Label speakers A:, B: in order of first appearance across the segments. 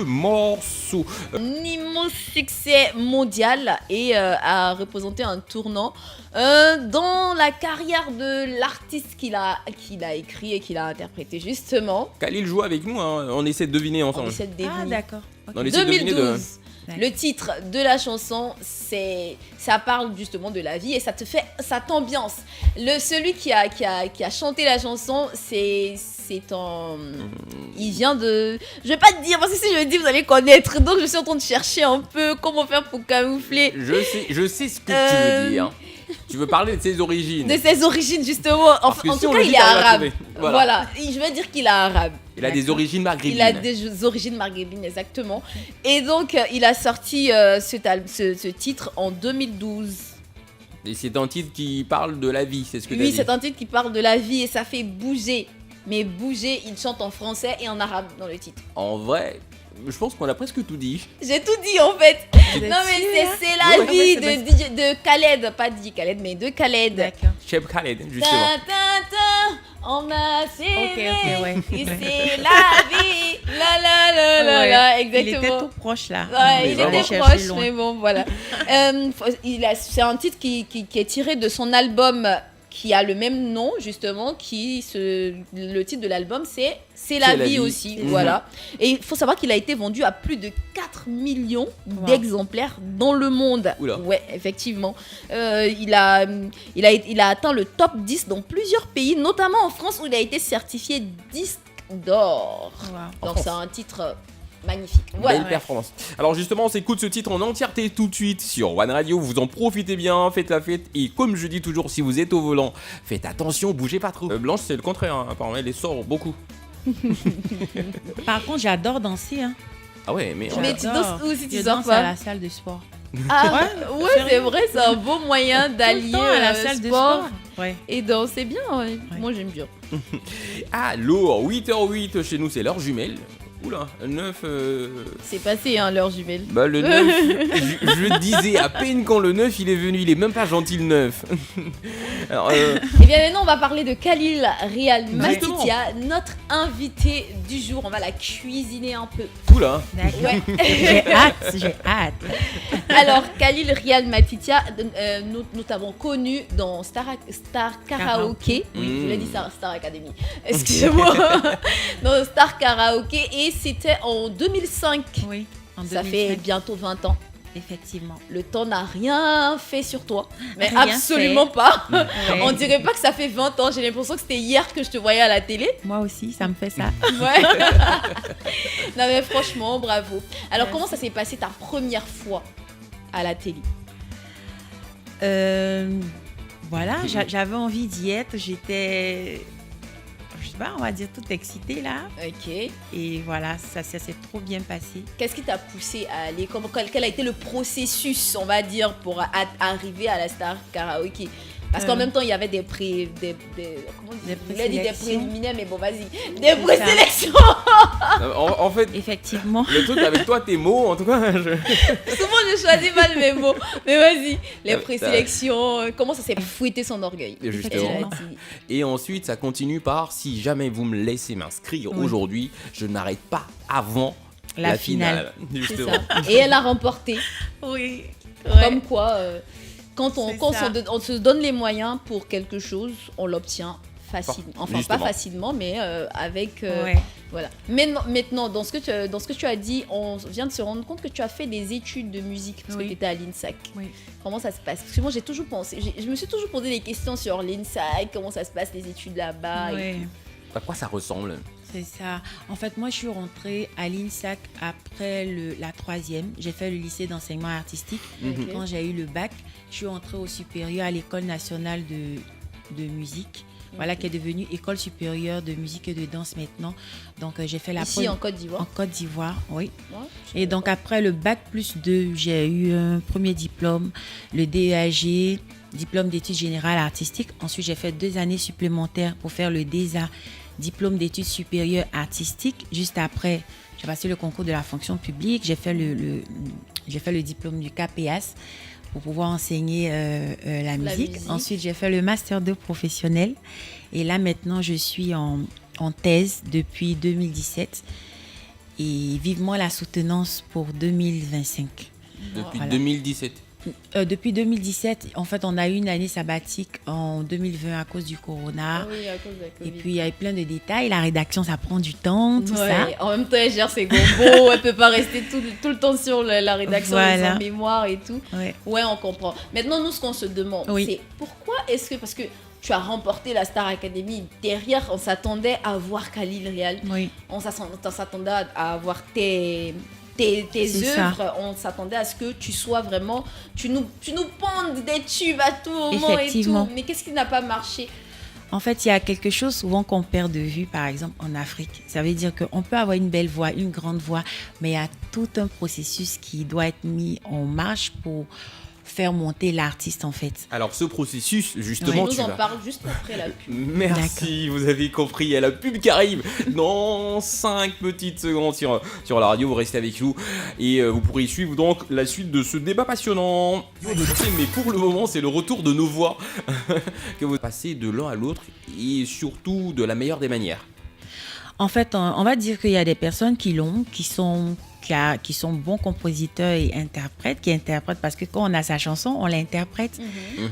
A: ce morceau.
B: Un immense succès mondial et a représenté un tournant dans la carrière de l'artiste qu'il a écrit et qu'il a interprété justement.
A: Khalil joue avec nous, hein. On essaie de deviner
B: On
A: ensemble.
B: essaie de deviner.
C: Ah, d'accord. Ok.
A: On essaie de deviner
B: 2012. Le titre de la chanson, ça parle justement de la vie et ça t'ambiance. Celui qui a chanté la chanson, il vient de... Je vais pas te dire parce que si je le dis, vous allez connaître. Donc je suis en train de chercher un peu comment faire pour camoufler.
A: Je sais ce que tu veux dire. Tu veux parler de ses origines.
B: De ses origines justement. En
A: Parce que
B: tout
A: si on
B: cas,
A: le dit,
B: il est
A: t'arrives à
B: arabe.
A: trouver.
B: Voilà. Je vais dire qu'il est arabe.
A: Il a des origines maghrébines.
B: Il a des origines maghrébines, exactement. Et donc, il a sorti ce titre en 2012.
A: Et c'est un titre qui parle de la vie, c'est ce que tu as
B: Oui,
A: dit.
B: c'est un titre qui parle de la vie et ça fait bouger. Mais bouger, il chante en français et en arabe dans le titre.
A: En vrai, je pense qu'on a presque tout dit.
B: J'ai tout dit en fait.
C: Vous êtes
B: Non mais
C: sûr, hein?
B: c'est la
A: Ouais,
B: vie
C: ouais,
B: de Khaled, pas de DJ Khaled, mais de Khaled.
C: D'accord.
A: Cheb Khaled, justement.
B: On m'a s'aimé,
C: Ok, ouais.
B: et c'est la vie, la,
C: Il était
B: exactement.
C: tout proche là.
B: Ouais, il
A: Mais
B: était
C: chercher
B: proche,
C: loin.
B: mais bon, voilà. C'est un titre qui est tiré de son album qui a le même nom, justement. Le titre de l'album, c'est la vie aussi.
A: Mhm.
B: Voilà. Et il faut savoir qu'il a été vendu à plus de 4 millions d'exemplaires dans le monde.
A: Oula.
B: Ouais, effectivement. Il a atteint le top 10 dans plusieurs pays, notamment en France où il a été certifié disque d'or.
C: Wow.
B: Donc c'est un titre magnifique. Voilà.
A: Belle performance. Alors justement, on s'écoute ce titre en entièreté tout de suite sur One Radio. Vous en profitez bien, faites la fête. Et comme je dis toujours, si vous êtes au volant, faites attention, bougez pas trop. Blanche, c'est le contraire, hein. Apparemment, elle les sort beaucoup.
C: Par contre, j'adore danser. Hein.
A: Ah ouais, mais...
B: Mais tu danses où si tu
C: Je
B: sors
C: danse
B: pas
C: à la salle de sport.
B: Ah,
C: Ouais,
B: ouais, c'est vrai, c'est un beau moyen d'allier
C: Tout le temps à la salle de
B: sport
C: sport. Ouais.
B: et danser bien. Ouais.
C: Ouais.
B: Moi, j'aime bien.
A: Alors, 8h08, chez nous, c'est l'heure jumelle. Oula, 9...
B: C'est passé, hein, l'heure jumelle.
A: Bah le 9, je disais à peine quand le 9 il est venu, il est même pas gentil le 9. Alors,
B: Eh bien maintenant on va parler de Khalil Rial
A: Justement.
B: Matitia, notre invité du jour. On va la cuisiner un peu.
A: oula,
C: D'accord.
B: Ouais.
C: J'ai hâte.
B: Alors Khalil Rial Matitia, nous t'avons connu dans Star Karaoke. Oui, je l'ai dit Star Academy. Excusez-moi. Dans Star Karaoke et c'était en 2005.
C: Oui, en
B: Ça
C: 2005.
B: fait bientôt 20 ans.
C: Effectivement.
B: Le temps n'a rien fait sur toi. Mais
C: Rien
B: absolument pas.
C: Ouais.
B: On dirait pas que ça fait 20 ans. J'ai l'impression que c'était hier que je te voyais à la télé.
C: Moi aussi, ça me fait ça.
B: Ouais. Non mais franchement, bravo. Alors comment ça s'est passé ta première fois à la télé?
C: Voilà, j'avais envie d'y être. J'étais, je sais pas, on va dire toute excitée là.
B: Ok.
C: Et voilà, ça s'est trop bien passé.
B: Qu'est-ce qui t'a poussé à aller? Quel a été le processus, on va dire, pour arriver à la Star Karaoke? Parce qu'en même temps, il y avait comment on dit? Je voulais dire des préliminaires, mais bon, vas-y. Des présélections.
A: en fait,
C: Effectivement.
A: le truc avec toi, tes mots, en tout cas,
B: Souvent, je choisis mal mes mots. Mais vas-y. Les présélections, comment ça s'est fouetté son orgueil?
A: Justement. Et ensuite, ça continue par si jamais vous me laissez m'inscrire aujourd'hui, je n'arrête pas avant la finale.
B: C'est
A: Justement.
B: ça. Et elle a remporté.
C: Oui.
B: Comme quoi, quand on se donne les moyens pour quelque chose, on l'obtient facilement. Enfin,
A: Justement.
B: pas facilement, mais avec...
C: Ouais.
B: Voilà. Mais maintenant, dans ce que tu as dit, on vient de se rendre compte que tu as fait des études de musique parce que tu étais à l'INSAC.
C: Oui.
B: Comment ça se passe? Parce que moi, j'ai toujours pensé... Je me suis toujours posé des questions sur l'INSAC, comment ça se passe, les études là-bas. et
C: Ouais.
B: tout.
A: À quoi ça ressemble?
C: C'est ça. En fait, moi, je suis rentrée à l'INSAC après la troisième. J'ai fait le lycée d'enseignement artistique.
B: Ok.
C: Quand j'ai eu le bac, je suis entrée au supérieur à l'École nationale de musique. Voilà, qui est devenue École supérieure de musique et de danse maintenant. Donc, j'ai fait la
B: Ici, en Côte d'Ivoire.
C: En Côte d'Ivoire, oui.
B: Ouais,
C: Et donc, après le bac plus 2, j'ai eu un premier diplôme, le DEAG, diplôme d'études générales artistiques. Ensuite, j'ai fait 2 années supplémentaires pour faire le DESA, diplôme d'études supérieures artistiques. Juste après, j'ai passé le concours de la fonction publique. J'ai fait le diplôme du CAPEAS pour pouvoir enseigner la musique. Ensuite, j'ai fait le master 2 professionnel. Et là, maintenant, je suis en thèse depuis 2017. et vivement la soutenance pour 2025.
A: Depuis
C: Voilà.
A: 2017.
C: Depuis 2017, en fait, on a eu une année sabbatique en 2020 à cause du corona.
B: Ah oui, à cause de la Covid.
C: Et puis, il y a eu plein de détails. La rédaction, ça prend du temps, tout ça.
B: En même temps, elle gère ses gombos, elle peut pas rester tout le temps sur la rédaction,
C: Voilà.
B: sans mémoire et tout.
C: Ouais.
B: On comprend. Maintenant, nous, ce qu'on se demande,
C: Oui.
B: c'est pourquoi est-ce que... Parce que tu as remporté la Star Academy, derrière, on s'attendait à voir Khalil Real.
C: Oui.
B: On s'attendait à voir tes
C: C'est
B: œuvres, on s'attendait à ce que tu sois vraiment, tu nous pondes des tubes à tout moment et
C: Effectivement.
B: tout. Mais qu'est-ce qui n'a pas marché?
C: En fait, il y a quelque chose souvent qu'on perd de vue, par exemple en Afrique. Ça veut dire qu'on peut avoir une belle voix, une grande voix, mais il y a tout un processus qui doit être mis en marche pour faire monter l'artiste, en fait.
A: Alors ce processus, justement,
B: Tu
A: tu
B: nous en
A: vas...
B: parles juste après la pub.
A: Merci, vous avez compris, il y a la pub qui arrive dans 5 petites secondes sur la radio, vous restez avec nous et vous pourrez suivre donc la suite de ce débat passionnant. Mais pour le moment, c'est le retour de nos voix que vous passez de l'un à l'autre et surtout de la meilleure des manières.
C: En fait, on va dire qu'il y a des personnes qui sont bons compositeurs et interprètes, qui interprètent parce que quand on a sa chanson, on l'interprète.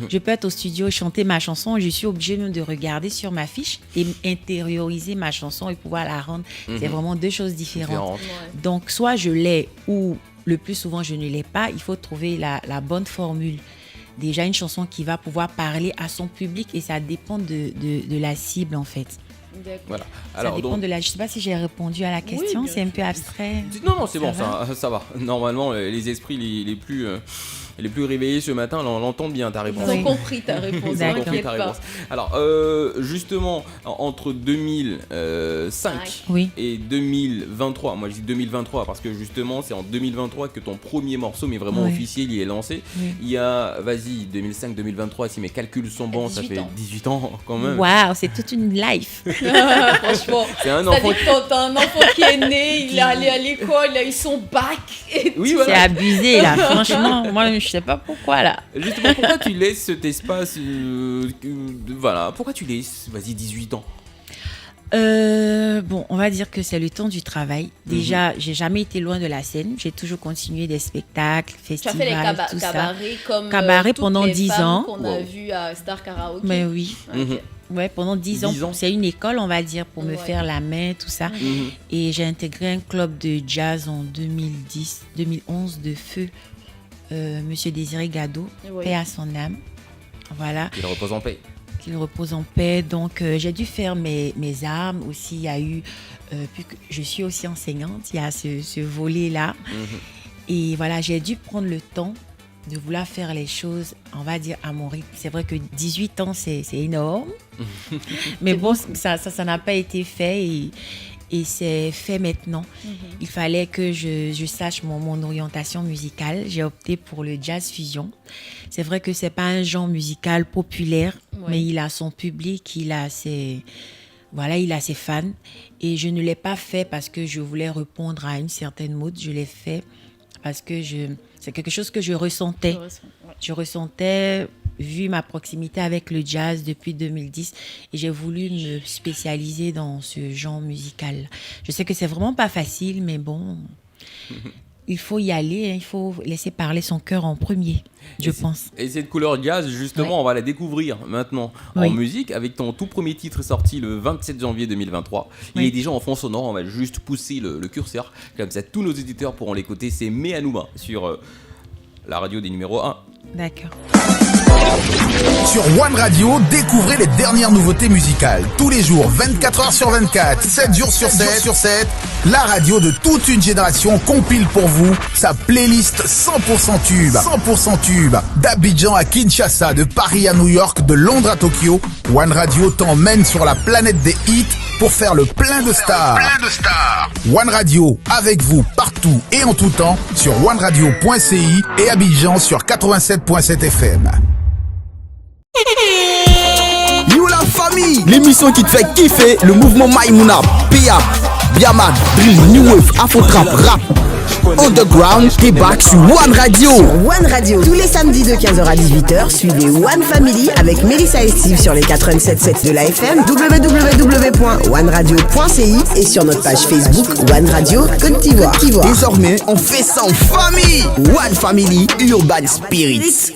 C: Je peux être au studio, chanter ma chanson, je suis obligée même de regarder sur ma fiche et intérioriser ma chanson et pouvoir la rendre. C'est vraiment deux choses différentes.
B: Ouais.
C: Donc, soit je l'ai ou le plus souvent je ne l'ai pas, il faut trouver la bonne formule. Déjà, une chanson qui va pouvoir parler à son public et ça dépend de la cible en fait.
B: D'accord.
A: Voilà.
C: Ça dépend de la... Je ne sais pas si j'ai répondu à la question,
B: bien
C: c'est un
B: sûr.
C: peu abstrait.
A: Non, c'est bon,
C: va
A: ça va. Normalement, les esprits les plus réveillés ce matin l'entendent bien ta réponse.
B: Ils ont compris ta réponse,
C: D'accord.
B: t'inquiète pas.
A: Alors, justement, entre 2005
C: Oui.
A: et 2023, moi je dis 2023 parce que justement, c'est en 2023 que ton premier morceau, mais vraiment
C: Oui.
A: officiel, il est lancé.
C: Oui.
A: Il y a, 2005-2023, si mes calculs sont bons, ça
B: 18
A: fait
B: ans.
A: 18 ans quand même.
C: Waouh, c'est toute une life.
B: Franchement,
A: C'est un
B: ça
A: enfant
B: dit que t'as un enfant qui est né, il est allé à l'école, il a eu son bac. Et
A: Oui,
C: C'est
A: voilà.
C: abusé là, franchement. Moi, je sais pas pourquoi là.
A: Justement, pourquoi tu laisses cet espace voilà, pourquoi tu laisses, 18 ans?
C: Bon, on va dire que c'est le temps du travail. Déjà, j'ai jamais été loin de la scène. J'ai toujours continué des spectacles,
B: Tu as
C: festivals,
B: fait les
C: tout ça.
B: cabarets comme
C: Cabaret
B: toutes
C: pendant
B: les
C: 10
B: femmes
C: ans.
B: qu'on a
A: Wow.
B: vu à Star Karaoke.
C: Mais oui.
B: Ok.
C: Ouais, pendant 10 ans.
A: 10 ans.
C: C'est une école, on va dire, pour me
B: Ouais.
C: faire la main, tout ça. Et j'ai intégré un club de jazz en 2011 de feu. Monsieur Désiré Gado,
B: Ouais.
C: paix à son âme. Voilà.
A: Il repose en paix.
C: Qu'il repose en paix. Donc, j'ai dû faire mes armes aussi. Il y a eu, puisque je suis aussi enseignante, il y a ce volet-là. Et voilà, j'ai dû prendre le temps de vouloir faire les choses, on va dire, à mon rythme. C'est vrai que 18 ans, c'est énorme. Mais bon, ça n'a pas été fait et c'est fait maintenant. Il fallait que je sache mon orientation musicale. J'ai opté pour le jazz fusion. C'est vrai que c'est pas un genre musical populaire, mais il a son public, il a ses fans. Et je ne l'ai pas fait parce que je voulais répondre à une certaine mode. Je l'ai fait parce que c'est quelque chose que je ressentais. Je ressentais, vu ma proximité avec le jazz depuis 2010, et j'ai voulu me spécialiser dans ce genre musical. Je sais que c'est vraiment pas facile, mais bon, il faut y aller, hein, il faut laisser parler son cœur en premier, je pense.
A: Et cette couleur jazz, justement, on va la découvrir maintenant en
C: Oui.
A: musique avec ton tout premier titre sorti le 27 janvier 2023. Il
C: Oui.
A: est déjà en fond sonore, on va juste pousser le curseur, comme ça tous nos éditeurs pourront l'écouter. C'est Meanouma sur la radio des numéros 1.
C: D'accord.
D: Sur One Radio, découvrez les dernières nouveautés musicales. Tous les jours, 24h sur 24, 7 jours sur 7, la radio de toute une génération compile pour vous sa playlist 100% tube. 100% tube. D'Abidjan à Kinshasa, de Paris à New York, de Londres à Tokyo, One Radio t'emmène sur la planète des hits pour faire le plein de stars. One Radio, avec vous partout et en tout temps sur oneradio.ci et Abidjan sur 87.7 FM.
E: Yo la famille, l'émission qui te fait kiffer, le mouvement Maïmouna, PA, Biamad, Drill, New Wave, Afro Trap, Rap. Underground débarque sur One Radio.
F: One Radio, tous les samedis de 15h à 18h, suivez One Family avec Mélissa et Steve sur les 87.7 de la FM, www.oneradio.ci et sur notre page Facebook One Radio Côte d'Ivoire.
E: Désormais, on fait ça en famille. One Family Urban Spirits.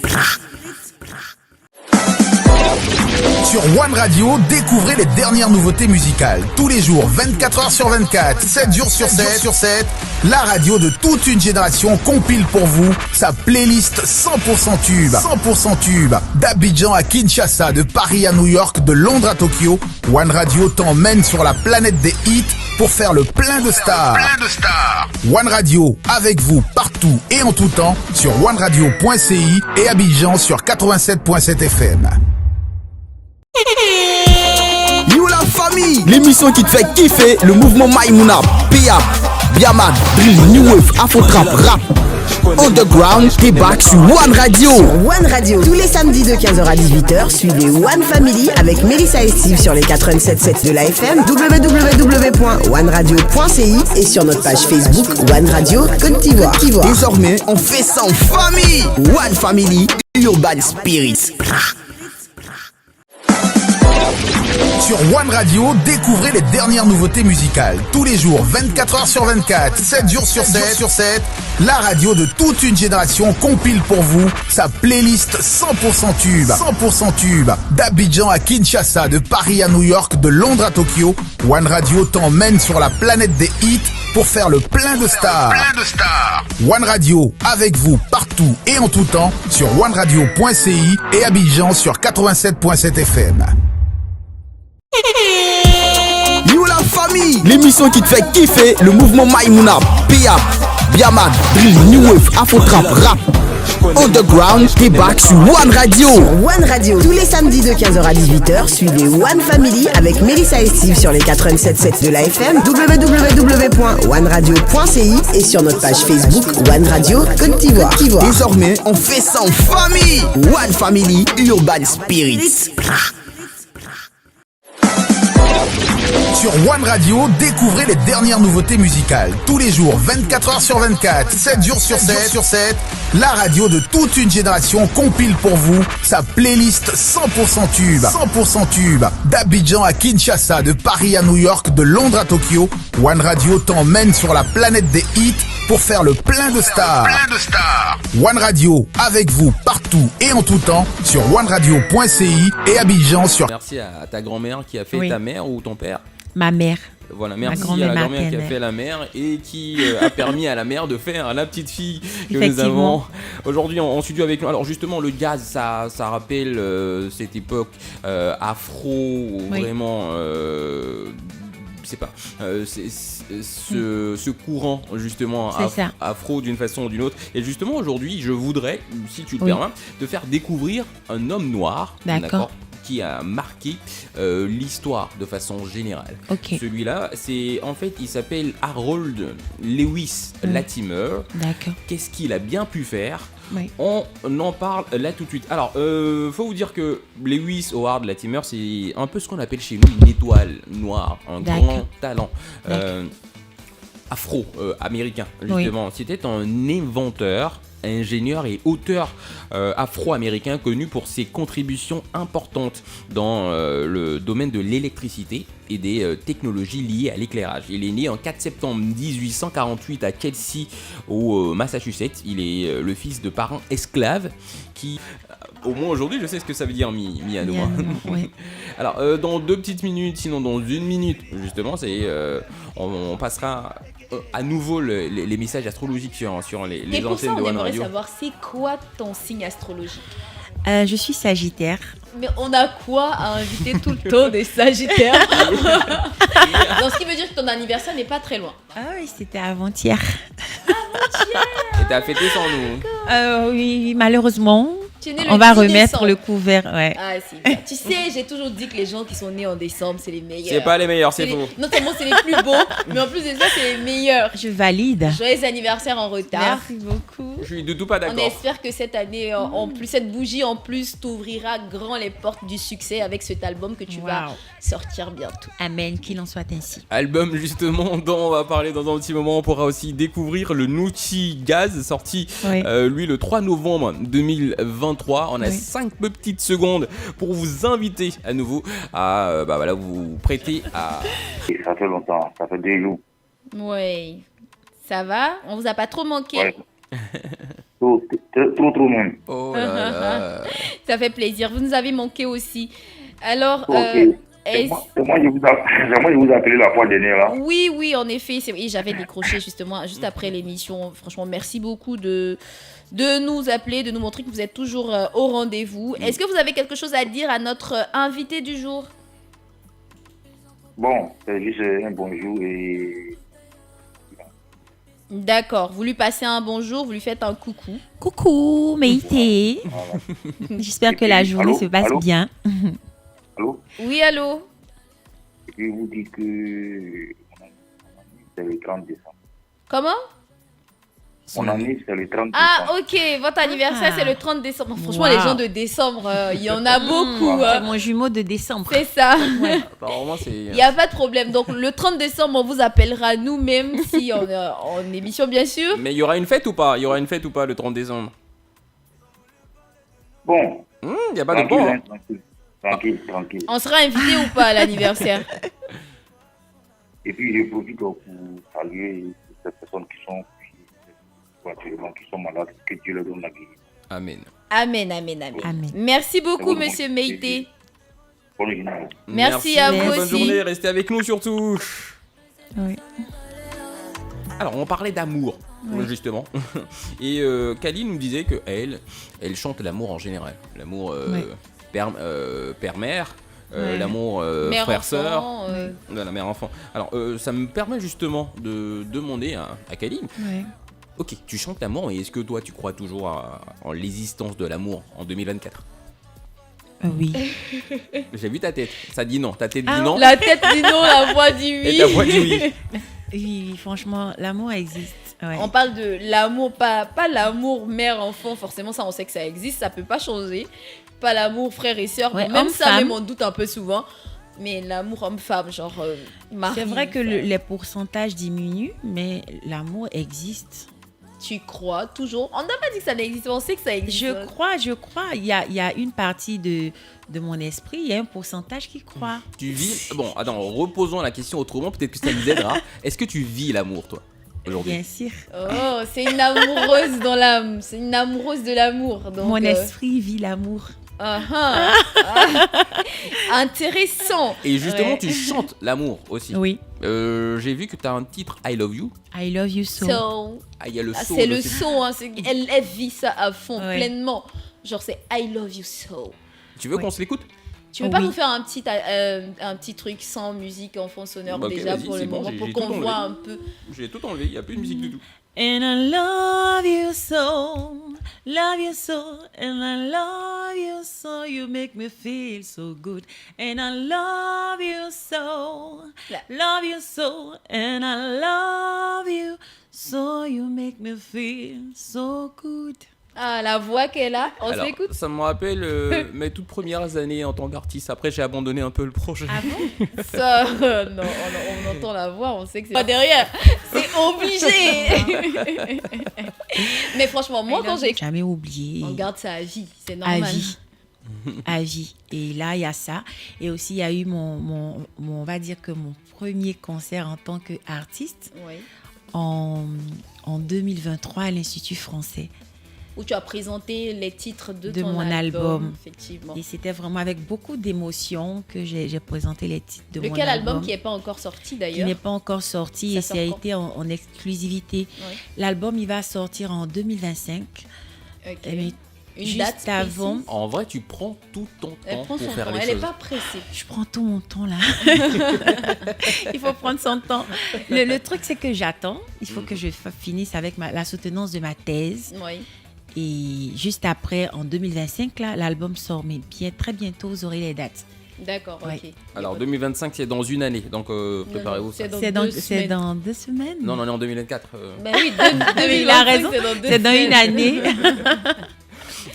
D: Sur One Radio, découvrez les dernières nouveautés musicales. Tous les jours, 24h sur 24, 7 jours sur 7, la radio de toute une génération compile pour vous sa playlist 100% tube. 100% tube. D'Abidjan à Kinshasa, de Paris à New York, de Londres à Tokyo, One Radio t'emmène sur la planète des hits pour faire le plein de stars. One Radio, avec vous partout et en tout temps sur oneradio.ci et Abidjan sur 87.7 FM.
E: Yo la famille, l'émission qui te fait kiffer, le mouvement Maïmouna, P.A.P, Biamad, Drill, New Wave, Afro-Trap, Rap, Underground débarque sur One Radio.
F: One Radio, tous les samedis de 15h à 18h, suivez One Family avec Mélissa et Steve sur les 87.7 de la FM, www.oneradio.ci et sur notre page Facebook One Radio Côte d'Ivoire.
E: Désormais, on fait ça en famille. One Family Urban Spirits.
D: Sur One Radio, découvrez les dernières nouveautés musicales. Tous les jours, 24h sur 24, 7 jours sur 7, la radio de toute une génération compile pour vous sa playlist 100% tube. 100% tube. D'Abidjan à Kinshasa, de Paris à New York, de Londres à Tokyo, One Radio t'emmène sur la planète des hits pour faire le plein de stars. One Radio, avec vous partout et en tout temps sur oneradio.ci et Abidjan sur 87.7 FM.
E: Yo la famille, l'émission qui te fait kiffer, le mouvement Maïmouna, P.A.P, Biamad, Drill, New Wave, Afro-Trap, Rap, Underground débarque sur One Radio.
F: One Radio, tous les samedis de 15h à 18h, suivez One Family avec Mélissa et Steve sur les 87.7 de la FM, www.oneradio.ci et sur notre page Facebook One Radio Côte d'Ivoire.
E: Désormais, on fait ça en famille. One Family Urban Spirits.
D: Sur One Radio, découvrez les dernières nouveautés musicales. Tous les jours, 24h sur 24, 7 jours sur 7, la radio de toute une génération compile pour vous sa playlist 100% tube. 100% tube. D'Abidjan à Kinshasa, de Paris à New York, de Londres à Tokyo, One Radio t'emmène sur la planète des hits pour faire le plein de stars. One Radio, avec vous partout et en tout temps sur oneradio.ci et Abidjan sur...
A: Merci à ta grand-mère qui a fait ta mère ou ton père.
C: Ma mère.
A: Voilà, merci à la grand-mère qui a fait la mère et qui a permis à la mère de faire la petite fille que nous avons aujourd'hui en studio avec nous. Alors justement, le jazz, ça rappelle cette époque afro, vraiment... ce courant justement afro d'une façon ou d'une autre. Et justement aujourd'hui je voudrais, si tu le permets, te faire découvrir un homme noir, d'accord, qui a marqué l'histoire de façon générale. Celui-là, c'est en fait, il s'appelle Harold Lewis Latimer. D'accord. Qu'est-ce qu'il a bien pu faire? On en parle là tout de suite. Alors, faut vous dire que Lewis Howard Latimer, c'est un peu ce qu'on appelle chez nous une étoile noire, un grand talent afro-américain, justement. C'était un inventeur, ingénieur et auteur afro-américain connu pour ses contributions importantes dans le domaine de l'électricité et des technologies liées à l'éclairage. Il est né en 4 septembre 1848 à Chelsea, au Massachusetts. Il est le fils de parents esclaves qui... Au moins aujourd'hui, je sais ce que ça veut dire Miano. Alors, dans 2 petites minutes, sinon dans 1 minute, justement, on passera à nouveau les messages astrologiques sur les antennes de One Radio.
B: Et pour ça, on aimerait savoir, c'est quoi ton signe astrologique?
C: Je suis Sagittaire.
B: Mais on a quoi à inviter tout le temps des Sagittaires? Donc, ce qui veut dire que ton anniversaire n'est pas très loin.
C: Ah oui, c'était avant-hier.
B: Avant-hier.
A: Et t'as fêté sans nous?
C: Oui, malheureusement.
B: Tu es né le
C: On va
B: 10
C: remettre
B: décembre.
C: le couvert, ouais.
B: Ah, c'est bien. Tu sais, j'ai toujours dit que les gens qui sont nés en décembre, c'est les meilleurs.
A: C'est pas les meilleurs, c'est
B: les-
A: faux.
B: Non seulement c'est les plus beaux, mais en plus de ça, c'est les meilleurs.
C: Je valide.
B: Joyeux anniversaire en retard.
C: Merci beaucoup.
A: Je suis du tout pas
B: On
A: d'accord.
B: espère que cette année, en plus, cette bougie en plus t'ouvrira grand les portes du succès avec cet album que tu vas
C: Wow.
B: sortir bientôt.
C: Amen, qu'il en soit ainsi.
A: Album justement dont on va parler dans un petit moment. On pourra aussi découvrir le Nucci Gaz sorti
C: Oui.
A: lui le 3 novembre 2023. On a
C: Oui.
A: 5 petites secondes pour vous inviter à nouveau à vous prêter à...
G: Et ça fait longtemps, ça fait 2 jours.
B: Ouais. Ça va? On vous a pas trop manqué?
G: Ouais. Trop même.
A: Oh là là.
B: Ça fait plaisir. Vous nous avez manqué aussi. Alors,
G: Ok. C'est moi, je vous ai appelé la fois dernière là.
B: oui, en effet, oui, j'avais décroché justement juste après l'émission. Franchement, merci beaucoup de nous appeler, de nous montrer que vous êtes toujours au rendez-vous. Est-ce que vous avez quelque chose à dire à notre invité du jour?
G: Bon, c'est juste un bonjour et
B: D'accord, vous lui passez un bonjour, vous lui faites un coucou.
C: Coucou, Meïté.
G: voilà.
C: J'espère que la journée se passe
G: allô?
C: bien.
G: Allô?
B: Oui, allô?
G: Je vous dis que mon année, c'est le 30 décembre.
B: Comment?
G: Mon année, c'est le 30
B: Ah,
G: décembre.
B: ok, votre anniversaire, c'est le 30 décembre. Franchement,
C: Wow.
B: les gens de décembre, il y en a beaucoup.
C: C'est mon jumeau de décembre.
B: C'est ça.
A: Apparemment c'est...
B: Il n'y a pas de problème. Donc, le 30 décembre, on vous appellera nous-mêmes, si on est en émission, bien sûr.
A: Mais il y aura une fête ou pas? Il y aura une fête ou pas le 30 décembre?
G: Bon,
A: Il n'y a pas de
G: tranquille,
A: bon.
G: hein, tranquille.
B: On sera invité ou pas à l'anniversaire?
G: Et puis, je profite pour saluer ces personnes qui sont malades, que Dieu leur donne la guérison.
A: Amen.
B: Amen.
C: Amen.
B: Merci beaucoup,
G: Oui,
B: monsieur
G: oui.
B: Meïté.
G: Bonne journée.
B: Merci à vous
A: Bonne
B: aussi.
A: journée, restez avec nous surtout.
C: Oui.
A: Alors, on parlait d'amour, justement. Et Kali nous disait que elle chante l'amour en général. L'amour père-mère,
C: Ouais.
A: l'amour
B: Mère,
A: frère-sœur.
B: enfant,
A: De la mère-enfant. Alors, ça me permet justement de demander à Kali,
C: Ouais.
A: ok, tu chantes l'amour, mais est-ce que toi, tu crois toujours en l'existence de l'amour en 2024?
C: Oui.
A: J'ai vu ta tête, ça dit non. Ta tête dit
C: Ah,
A: non,
B: La tête dit non, la voix dit oui.
A: et ta voix dit oui.
C: Oui, franchement, l'amour existe. Ouais.
B: On parle de l'amour, pas l'amour mère-enfant, forcément ça on sait que ça existe, ça peut pas changer. Pas l'amour frère et sœur,
C: Ouais,
B: bon, même ça
C: homme-femme.
B: même on doute un peu souvent. Mais l'amour homme-femme, genre mari.
C: C'est vrai que les pourcentages diminuent, mais l'amour existe.
B: Tu crois toujours? On n'a pas dit que ça n'existe, on sait que ça existe.
C: Je crois. Il y a une partie de mon esprit, il y a un pourcentage qui croit.
A: Tu vis. Bon, attends, reposons la question autrement, peut-être que ça nous aidera. Est-ce que tu vis l'amour, toi, aujourd'hui?
C: Bien sûr.
B: Oh, c'est une amoureuse dans l'âme, c'est une amoureuse de l'amour. Donc,
C: Mon esprit vit l'amour.
B: Intéressant.
A: Et justement,
C: Ouais.
A: tu chantes l'amour aussi.
C: Oui.
A: J'ai vu que tu as un titre I Love You.
C: I love you so.
B: So,
A: Ah, il y a le son.
B: c'est le
A: dessus.
B: son, hein, elle vit ça à fond,
C: Ouais.
B: pleinement. Genre c'est I love you so.
A: Tu veux
C: Ouais.
A: qu'on se l'écoute?
B: Tu veux pas
C: Oui.
B: nous faire un petit truc sans musique en fond sonore
A: Bah, ok,
B: déjà
A: vas-y,
B: pour le
A: c'est bon,
B: moment
A: j'ai
B: pour
A: tout
B: qu'on
A: enlevé.
B: voit un peu.
A: J'ai tout enlevé, il n'y a plus de musique du tout.
C: And I love you so, and I love you so, you make me feel so good. And I love you so, and I love you so, you make me feel so good.
B: Ah, la voix qu'elle a, on
A: Alors,
B: s'écoute.
A: ça me rappelle mes toutes premières années en tant qu'artiste. Après, j'ai abandonné un peu le projet.
C: Ah bon?
B: Ça, non, on entend la voix, on sait que c'est pas derrière. C'est obligé. Mais franchement, moi quand j'ai...
C: Jamais oublié.
B: On garde ça à vie, c'est
C: À
B: normal.
C: vie. À vie. Et là, il y a ça. Et aussi, il y a eu on va dire que mon premier concert en tant qu'artiste
B: Oui.
C: en 2023 à l'Institut français.
B: Où tu as présenté les titres de
C: De
B: ton
C: mon album.
B: Effectivement.
C: Et c'était vraiment avec beaucoup d'émotion que j'ai présenté les titres de mon
B: Lequel album
C: album.
B: qui n'est pas encore sorti
C: Qui
B: d'ailleurs?
C: n'est pas encore sorti
B: Ça
C: et
B: sort
C: ça a
B: quand?
C: été en exclusivité.
B: Oui.
C: L'album, il va sortir en 2025.
B: Ok.
C: Mais
B: Une
C: juste
B: date précise?
C: avant,
A: En vrai, tu prends tout ton
B: Elle
A: temps
B: prend
A: pour
B: son
A: faire
B: temps,
A: les
B: elle n'est
A: choses.
B: pas pressée.
C: je prends tout mon temps là. Il faut prendre son temps. Le truc, c'est que j'attends. Il faut que je finisse avec la soutenance de ma thèse.
B: Oui.
C: Et juste après, en 2025, là, l'album sort, mais très bientôt, vous aurez les dates.
B: D'accord,
C: Ouais.
B: ok.
A: Alors 2025, c'est dans une année, donc préparez-vous ça.
B: C'est dans 2
C: C'est
B: semaines.
C: dans 2 semaines.
A: Non, on est en 2024.
B: Bah oui,
C: Il a raison.
B: C'est
C: C'est dans une année.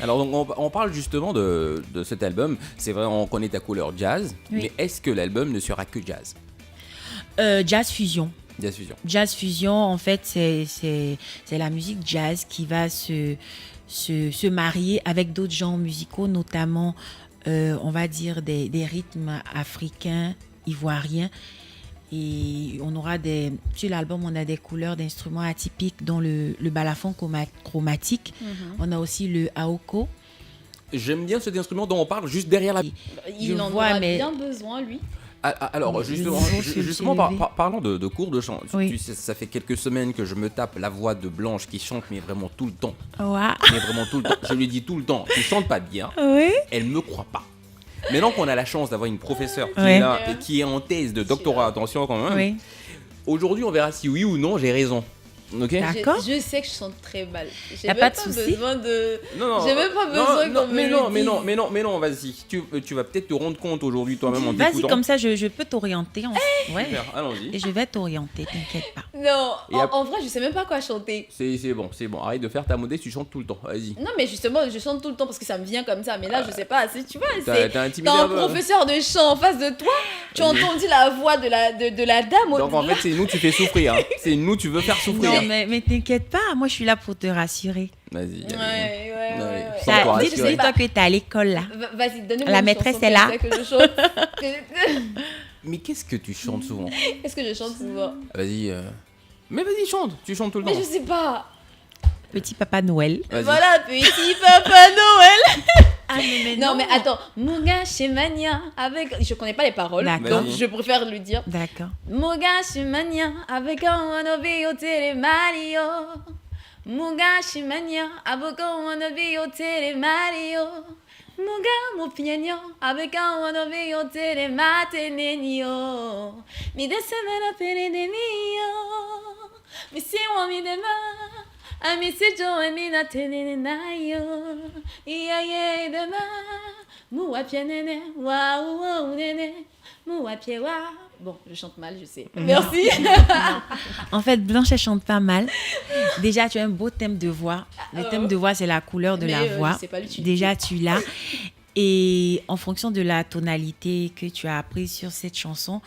A: Alors donc, on parle justement de cet album. C'est vrai, on connaît ta couleur jazz,
C: Oui.
A: mais est-ce que l'album ne sera que jazz?
C: Jazz fusion.
A: Jazz fusion.
C: Jazz fusion, en fait, c'est la musique jazz qui va se marier avec d'autres genres musicaux, notamment, on va dire, des rythmes africains, ivoiriens. Et on aura sur l'album, on a des couleurs d'instruments atypiques, dont le balafon chromatique. On a aussi le aoko.
A: J'aime bien cet instrument dont on parle juste derrière la...
B: Il en aura bien besoin, lui.
A: Alors justement, parlons de cours de chant.
C: Oui.
A: Tu sais, ça fait quelques semaines que je me tape la voix de Blanche qui chante, mais vraiment tout le temps.
C: Ouah.
A: Mais vraiment tout le temps. Je lui dis tout le temps, tu chantes pas bien.
C: Oui.
A: Elle me croit pas. Maintenant qu'on a la chance d'avoir une professeure qui,
C: Ouais.
A: est là et qui est en thèse de doctorat, attention quand même.
C: Oui.
A: Aujourd'hui, on verra si oui ou non j'ai raison. Ok?
C: D'accord.
B: Je sais que je chante très mal. J'ai
C: Y'a
B: même
C: pas de souci.
B: besoin de.
A: Non,
B: J'ai même pas besoin qu'on me le dise.
A: mais non, vas-y. Tu vas peut-être te rendre compte aujourd'hui toi-même en
C: Vas-y,
A: t'écoutant.
C: comme ça, je peux t'orienter. Ouais.
A: Super, allons-y.
C: Et je vais t'orienter, t'inquiète pas.
B: Non,
A: Et
B: en vrai, je sais même pas quoi chanter.
A: C'est bon. Arrête de faire ta modeste, tu chantes tout le temps. Vas-y.
B: Non, mais justement, je chante tout le temps parce que ça me vient comme ça. Mais là, je sais pas. Tu vois,
A: T'as intimidé
B: t'as
A: un
B: un
A: peu.
B: professeur de chant en face de toi. Tu as entendu la voix de la dame.
A: Donc en fait, c'est nous tu fais souffrir. Hein. C'est nous tu veux faire souffrir.
C: Non, mais t'inquiète pas, moi je suis là pour te rassurer.
A: Vas-y.
B: Ouais.
A: Sans te rassurer.
C: Dis-toi que t'es à l'école là.
B: Vas-y, donne-moi
C: La
B: une
C: maîtresse
B: chanson
C: est là.
B: comme ça que je chante.
A: Mais qu'est-ce que tu chantes souvent?
B: Est-ce que je chante souvent?
A: Vas-y. Mais vas-y, chante. Tu chantes tout le temps.
B: Mais je sais pas.
C: Petit papa Noël.
A: Vas-y.
B: Voilà, petit papa Noël.
C: Ah, mais
B: Non, mais attends. Muga Shemania avec. Je connais pas les paroles.
C: D'accord.
B: Donc je préfère le dire.
C: D'accord.
B: Muga Shemania avec un wanobi au télé Mario. Muga Shemania avec un wanobi au télé Mario. Muga mo piano avec un wanobi au télé Matenenio. Mi desemena pere de mio. Mi si uomi de ma. Ami si jo mi na tenenayo. Iya ye de ma. Mu a pianene. Wa ou nene. Mu a pie wa. Bon, je chante mal, je sais. Merci.
C: En fait, Blanche, elle chante pas mal. Déjà, tu as un beau thème de voix. Le thème de voix, c'est la couleur de la voix.
B: Je sais pas l'utiliser.
C: Déjà, tu l'as. Et en fonction de la tonalité que tu as apprise sur cette chanson,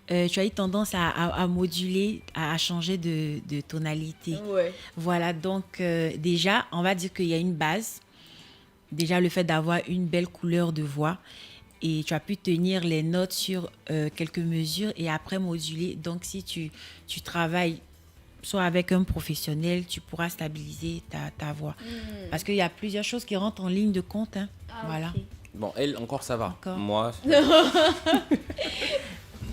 C: tu as eu tendance à moduler, à changer de tonalité.
B: Ouais.
C: Voilà, donc déjà, on va dire qu'il y a une base. Déjà, le fait d'avoir une belle couleur de voix. Et tu as pu tenir les notes sur quelques mesures et après moduler. Donc, si tu travailles soit avec un professionnel, tu pourras stabiliser ta voix. Parce qu'il y a plusieurs choses qui rentrent en ligne de compte. Hein. Voilà.
B: Ok.
A: Bon, elle, encore ça va.
C: Encore.
A: Moi,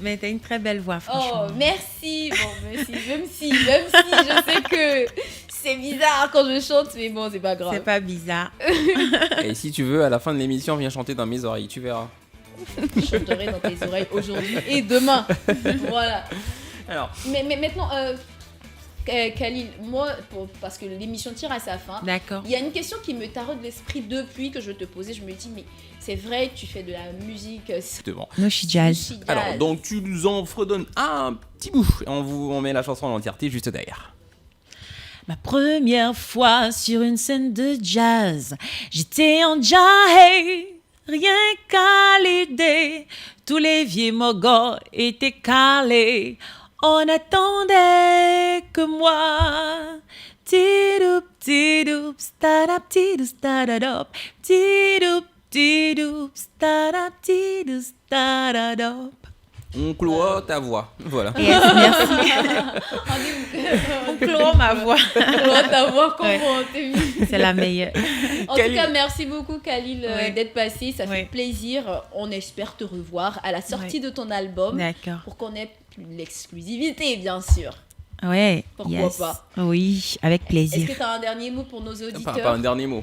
C: Mais tu as une très belle voix, franchement.
B: Oh, merci. Bon, merci. Même si je sais que c'est bizarre quand je chante, mais bon, c'est pas grave.
C: C'est pas bizarre.
A: et si tu veux, à la fin de l'émission, viens chanter dans mes oreilles, tu verras.
B: Je chanterai dans tes oreilles aujourd'hui et demain. Voilà.
A: Alors,
B: Mais maintenant, Khalil, moi, parce que l'émission tire à sa fin,
C: D'accord.
B: il y a une question qui me taraude l'esprit depuis que je te posais. Je me dis, mais c'est vrai, tu fais de la musique.
A: justement.
C: Noshi Jazz.
B: sushi jazz.
A: Alors, donc tu nous en fredonnes un petit bout. Et on met la chanson en entièreté juste derrière.
C: Ma première fois sur une scène de jazz, j'étais en jazz, rien qu'à l'idée. Tous les vieux mogos étaient calés, on attendait que moi. Tidoup, tidoup, stadap, tidoup, stadadop, tidoup, tidoup, stadap, tidoup, stadadop.
A: On cloie ta voix. Voilà.
C: Yes, merci. On clôt ma voix.
B: On va voir comment
C: Ouais.
B: t'es vu.
C: C'est la meilleure.
B: En tout cas, merci beaucoup Khalil
C: Ouais.
B: d'être passé. Ça fait
C: Ouais.
B: plaisir. On espère te revoir à la sortie de ton album
C: D'accord.
B: pour qu'on ait l'exclusivité, bien sûr.
C: Ouais.
B: Pourquoi
C: yes.
B: pas.
C: Oui, avec
B: Est-ce
C: plaisir.
B: que tu as un dernier mot pour nos auditeurs?
A: Pas un dernier mot.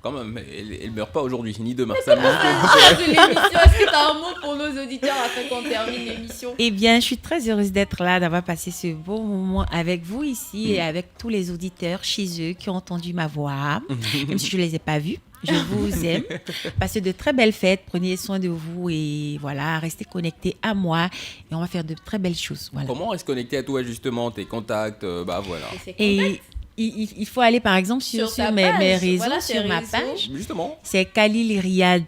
A: Quand même, elle meurt pas aujourd'hui, ni demain. Ça
B: de l'émission, est-ce que tu as un mot pour nos auditeurs afin qu'on termine l'émission?
C: Eh bien, je suis très heureuse d'être là, d'avoir passé ce beau moment avec vous ici et avec tous les auditeurs chez eux qui ont entendu ma voix, même si je ne les ai pas vus. Je vous aime. Passez de très belles fêtes. Prenez soin de vous et voilà, restez connectés à moi et on va faire de très belles choses. Voilà.
A: Comment rester connecté à toi justement, tes contacts, voilà.
C: Et il faut aller par exemple sur mes réseaux, voilà, sur ma page.
A: Justement.
C: C'est Khalil Riyad.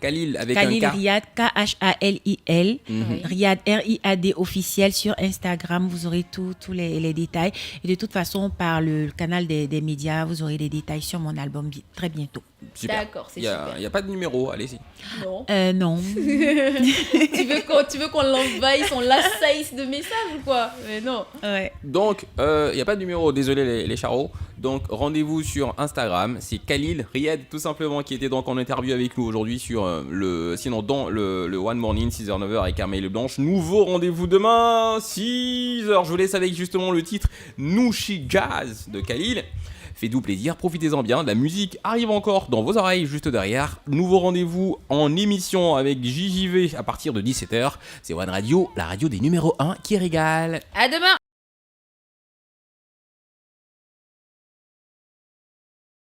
A: Khalil avec
C: Khalil
A: un K.
C: Riyad, Khalil,
A: Mhm.
C: Riyad, RIAD officiel sur Instagram. Vous aurez tous les détails. Et de toute façon, par le canal des médias, vous aurez des détails sur mon album très bientôt.
A: Super.
B: D'accord, c'est super.
A: Il n'y a pas de numéro, allez-y.
B: Non.
C: Non.
B: tu veux qu'on l'envahisse, on l'assaillisse de messages ou quoi? Mais non.
C: Ouais.
A: Donc, il n'y a pas de numéro, désolé les charros. Donc, rendez-vous sur Instagram. C'est Khalil Riyad, tout simplement, qui était donc en interview avec nous aujourd'hui sur dans le One Morning, 6h-9h avec Armée Leblanche. Nouveau rendez-vous demain, 6h. Je vous laisse avec justement le titre Nouchi Jazz de Khalil. Faites-vous plaisir, profitez-en bien. La musique arrive encore dans vos oreilles juste derrière. Nouveau rendez-vous en émission avec JJV à partir de 17h. C'est One Radio, la radio des numéros 1 qui régale.
B: À demain.